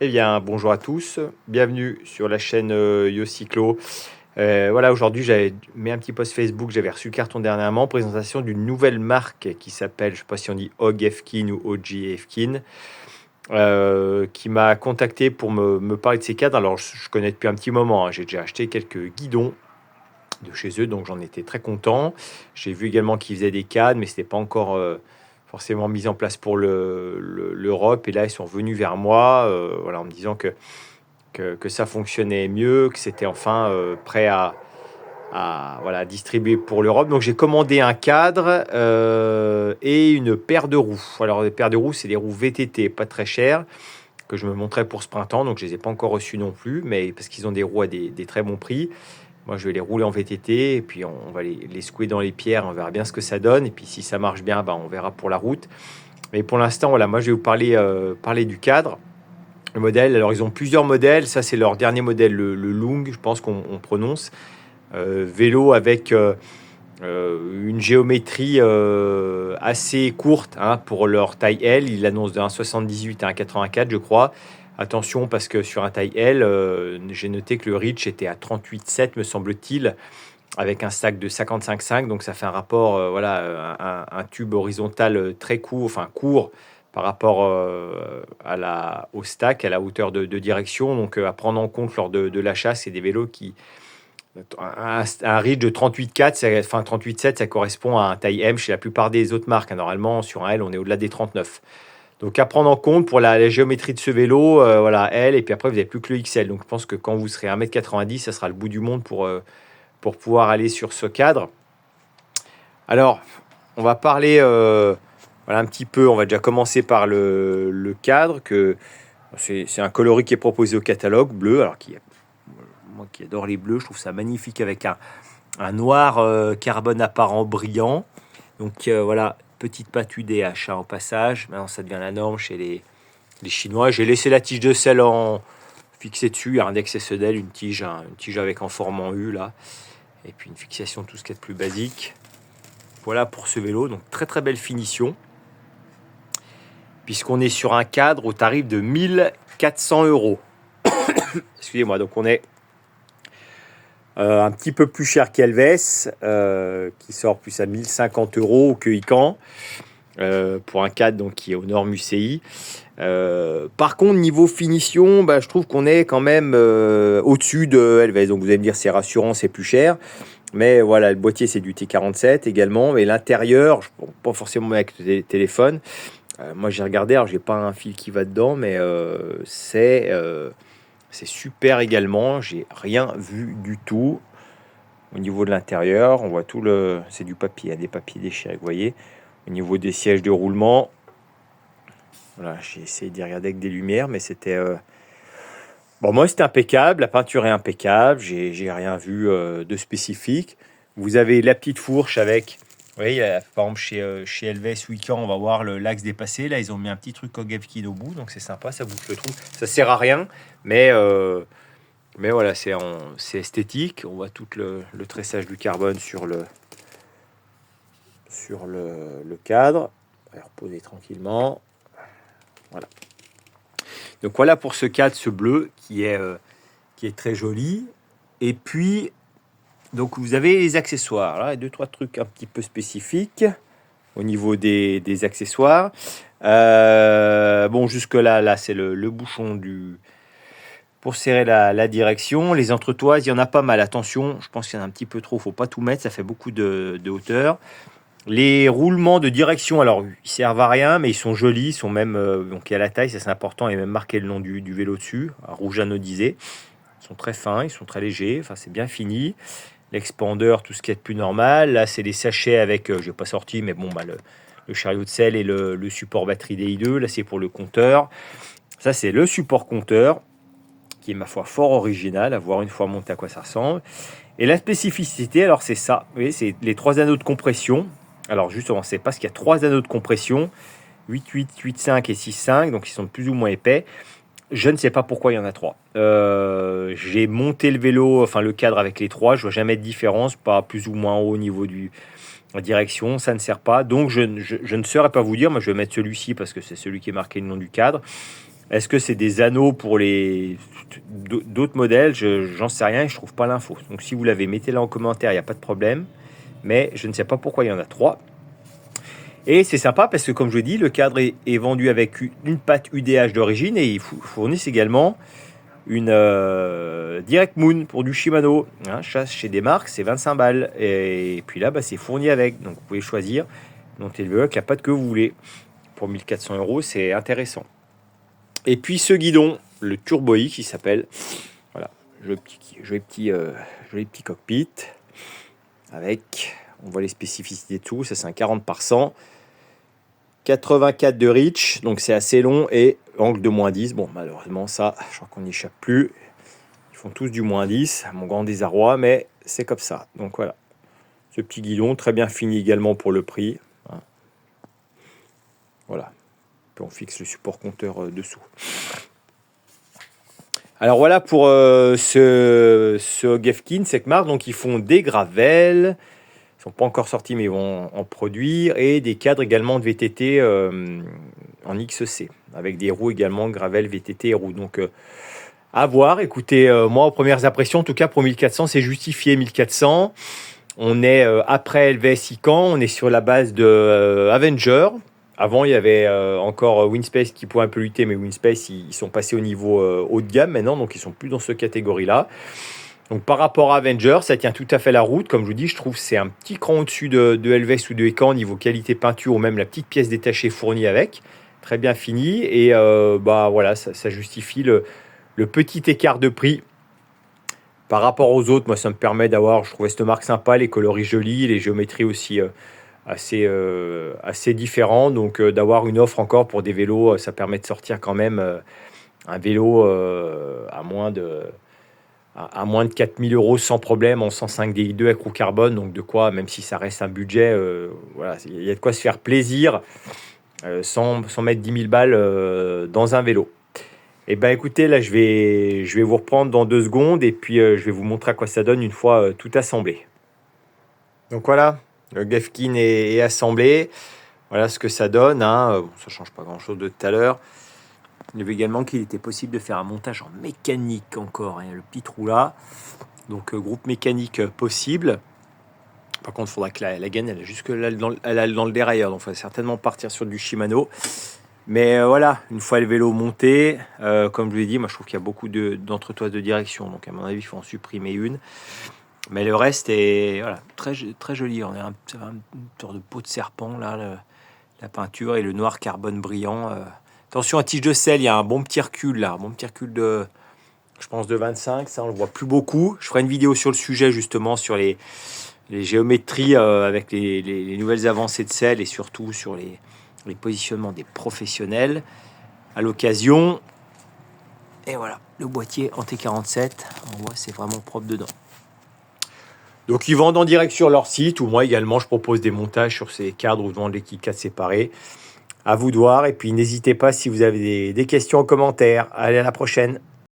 Eh bien, bonjour à tous, bienvenue sur la chaîne YoCyclo. Voilà, aujourd'hui, j'avais mis un petit post Facebook, j'avais reçu le carton dernièrement, présentation d'une nouvelle marque qui s'appelle, je ne sais pas si on dit Og Efkin ou OG Efkin, qui m'a contacté pour me parler de ces cadres. Alors, je connais depuis un petit moment, hein, j'ai déjà acheté quelques guidons de chez eux, donc j'en étais très content. J'ai vu également qu'ils faisaient des cadres, mais ce n'était pas encore forcément mis en place pour l'Europe. Et là, ils sont venus vers moi voilà, en me disant que ça fonctionnait mieux, que c'était enfin prêt voilà, distribuer pour l'Europe. Donc j'ai commandé un cadre et une paire de roues. Alors les paires de roues, c'est des roues VTT, pas très chères, que je me montrais pour ce printemps. Donc je les ai pas encore reçues non plus, mais parce qu'ils ont des roues à des très bons prix. Moi, je vais les rouler en VTT et puis on va les secouer dans les pierres. On verra bien ce que ça donne. Et puis si ça marche bien, on verra pour la route. Mais pour l'instant, voilà, moi je vais vous parler du cadre. Le modèle, alors ils ont plusieurs modèles. Ça, c'est leur dernier modèle, le Loong, je pense qu'on prononce. Vélo avec une géométrie assez courte pour leur taille L. Ils l'annoncent de 1,78 à 1,84, je crois. Attention, parce que sur un taille L, j'ai noté que le reach était à 38,7, me semble-t-il, avec un stack de 55,5. Donc ça fait un rapport, un tube horizontal très court, enfin court, par rapport au stack, à la hauteur de direction. Donc à prendre en compte lors de l'achat, c'est des vélos qui... Un reach de 38,4, enfin 38,7, ça correspond à un taille M chez la plupart des autres marques. Normalement, sur un L, on est au-delà des 39. Donc à prendre en compte pour la géométrie de ce vélo, voilà, L, et puis après, vous n'avez plus que le XL. Donc je pense que quand vous serez 1,90 m, ça sera le bout du monde pour pouvoir aller sur ce cadre. Alors, on va parler voilà, un petit peu, on va déjà commencer par le cadre, que c'est un coloris qui est proposé au catalogue, bleu, alors moi qui adore les bleus, je trouve ça magnifique avec un noir carbone apparent brillant. Donc voilà, petite pâte UDH en passage. Maintenant, ça devient la norme chez les Chinois. J'ai laissé la tige de sel fixée dessus. Il y a un index SEDEL, une tige avec en forme en U là. Et puis une fixation, tout ce qui est de plus basique. Voilà pour ce vélo. Donc très très belle finition. Puisqu'on est sur un cadre au tarif de 1400 €. Excusez-moi, donc on est un petit peu plus cher qu'Elves, qui sort plus à 1050 € que Ican, pour un cadre donc, qui est aux normes UCI. Par contre, niveau finition, je trouve qu'on est quand même au-dessus de Elves. Donc vous allez me dire, c'est rassurant, c'est plus cher. Mais voilà, le boîtier, c'est du T47 également. Mais l'intérieur, pas forcément avec le téléphone. Moi, j'ai regardé, alors j'ai pas un fil qui va dedans, mais c'est super également. J'ai rien vu du tout au niveau de l'intérieur. On voit c'est du papier, des papiers déchirés, vous voyez. Au niveau des sièges de roulement, voilà, j'ai essayé d'y regarder avec des lumières, mais c'était bon, moi c'était impeccable. La peinture est impeccable. J'ai rien vu de spécifique. Vous avez la petite fourche avec, vous voyez, par exemple chez Elves Weekend, on va voir l'axe dépassé. Là, ils ont mis un petit truc Ogevkin au bout, donc c'est sympa, ça boucle le trou. Ça sert à rien, mais voilà, c'est esthétique. On voit tout le tressage du carbone sur le cadre. On va reposer tranquillement. Voilà. Donc voilà pour ce cadre, ce bleu qui est très joli. Et puis, donc vous avez les accessoires. Là, 2-3 trucs un petit peu spécifiques au niveau des accessoires. Bon, jusque-là, c'est le bouchon pour serrer la direction. Les entretoises, il y en a pas mal. Attention, je pense qu'il y en a un petit peu trop. Il ne faut pas tout mettre, ça fait beaucoup de hauteur. Les roulements de direction, alors ils servent à rien, mais ils sont jolis. Ils sont même, donc il y a la taille, ça c'est important. Il y a même marqué le nom du vélo dessus, à rouge anodisé. Ils sont très fins, ils sont très légers. Enfin, c'est bien fini. L'expander, tout ce qui est de plus normal. Là, c'est les sachets avec, je n'ai pas sorti, mais bon, le chariot de sel et le support batterie DI2. Là, c'est pour le compteur. Ça, c'est le support compteur, qui est ma foi fort original, à voir une fois monté à quoi ça ressemble. Et la spécificité, alors c'est ça, vous voyez, c'est les 3 anneaux de compression. Alors justement, c'est parce qu'il y a 3 anneaux de compression, 8,8, 8,5 et 6,5, donc ils sont plus ou moins épais. Je ne sais pas pourquoi il y en a 3. J'ai monté le vélo, enfin le cadre avec les 3, je ne vois jamais de différence, pas plus ou moins haut au niveau de la direction, ça ne sert pas. Donc je ne saurais pas vous dire, moi je vais mettre celui-ci parce que c'est celui qui est marqué le nom du cadre. Est-ce que c'est des anneaux pour d'autres modèles? J'en sais rien et je trouve pas l'info. Donc si vous l'avez, mettez-la en commentaire, il n'y a pas de problème. Mais je ne sais pas pourquoi il y en a 3. Et c'est sympa parce que, comme je dis, le cadre est vendu avec une patte UDH d'origine et ils fournissent également une Direct Moon pour du Shimano. Hein, chasse chez des marques, c'est 25 balles. Et puis là, c'est fourni avec. Donc vous pouvez choisir dont élevé avec la patte que vous voulez. Pour 1400 €, c'est intéressant. Et puis ce guidon, le Turbo I qui s'appelle. Voilà, joli petit cockpit. Avec, on voit les spécificités de tout. Ça, c'est un 40 par 100. 84 de reach, donc c'est assez long, et angle de moins 10. Bon, malheureusement, ça, je crois qu'on n'y échappe plus. Ils font tous du moins 10, à mon grand désarroi, mais c'est comme ça. Donc voilà, ce petit guidon, très bien fini également pour le prix. Hein. Voilà, puis on fixe le support compteur dessous. Alors voilà pour ce Gefkin, Sekmar, donc ils font des gravels. Ils ne sont pas encore sortis, mais ils vont en produire. Et des cadres également de VTT en XC, avec des roues également, gravel, VTT et roues. Donc, à voir. Écoutez, moi, aux premières impressions, en tout cas pour 1400, c'est justifié 1400. On est après LVS Ican, on est sur la base de Avenger. Avant, il y avait encore Winspace qui pouvait un peu lutter, mais Winspace, ils sont passés au niveau haut de gamme maintenant, donc ils sont plus dans cette catégorie-là. Donc par rapport à Avenger, ça tient tout à fait la route. Comme je vous dis, je trouve que c'est un petit cran au-dessus de LVS ou de Ecan niveau qualité peinture, ou même la petite pièce détachée fournie avec. Très bien fini. Et voilà, ça justifie le petit écart de prix. Par rapport aux autres, moi ça me permet d'avoir, je trouvais cette marque sympa, les coloris jolis, les géométries aussi assez différentes. Donc d'avoir une offre encore pour des vélos, ça permet de sortir quand même un vélo à moins de 4000 € sans problème en 105 DI2 avec roue carbone. Donc de quoi, même si ça reste un budget, voilà, il y a de quoi se faire plaisir sans mettre 10 000 balles dans un vélo. Et ben écoutez, là je vais vous reprendre dans 2 secondes et puis je vais vous montrer à quoi ça donne une fois tout assemblé. Donc voilà, le Gefkin est assemblé. Voilà ce que ça donne. Hein. Ça ne change pas grand-chose de tout à l'heure. Il y avait également qu'il était possible de faire un montage en mécanique encore. Hein, le petit trou là. Donc groupe mécanique possible. Par contre, il faudra que la gaine elle jusque là dans le dérailleur. Donc il va certainement partir sur du Shimano. Mais voilà, une fois le vélo monté, comme je vous l'ai dit, moi je trouve qu'il y a beaucoup d'entretoises de direction. Donc à mon avis, il faut en supprimer une. Mais le reste est voilà, très, très joli. On a une sorte de peau de serpent là, la peinture et le noir carbone brillant. Attention à tige de sel, il y a un bon petit recul là, un bon petit recul de, je pense, de 25. Ça, on le voit plus beaucoup. Je ferai une vidéo sur le sujet justement sur les géométries avec les nouvelles avancées de sel et surtout sur les positionnements des professionnels à l'occasion. Et voilà, le boîtier en T47, on voit c'est vraiment propre dedans. Donc ils vendent en direct sur leur site, ou moi également je propose des montages sur ces cadres où vendent les KitKat séparés. À vous de voir, et puis n'hésitez pas si vous avez des questions en commentaire. Allez, à la prochaine.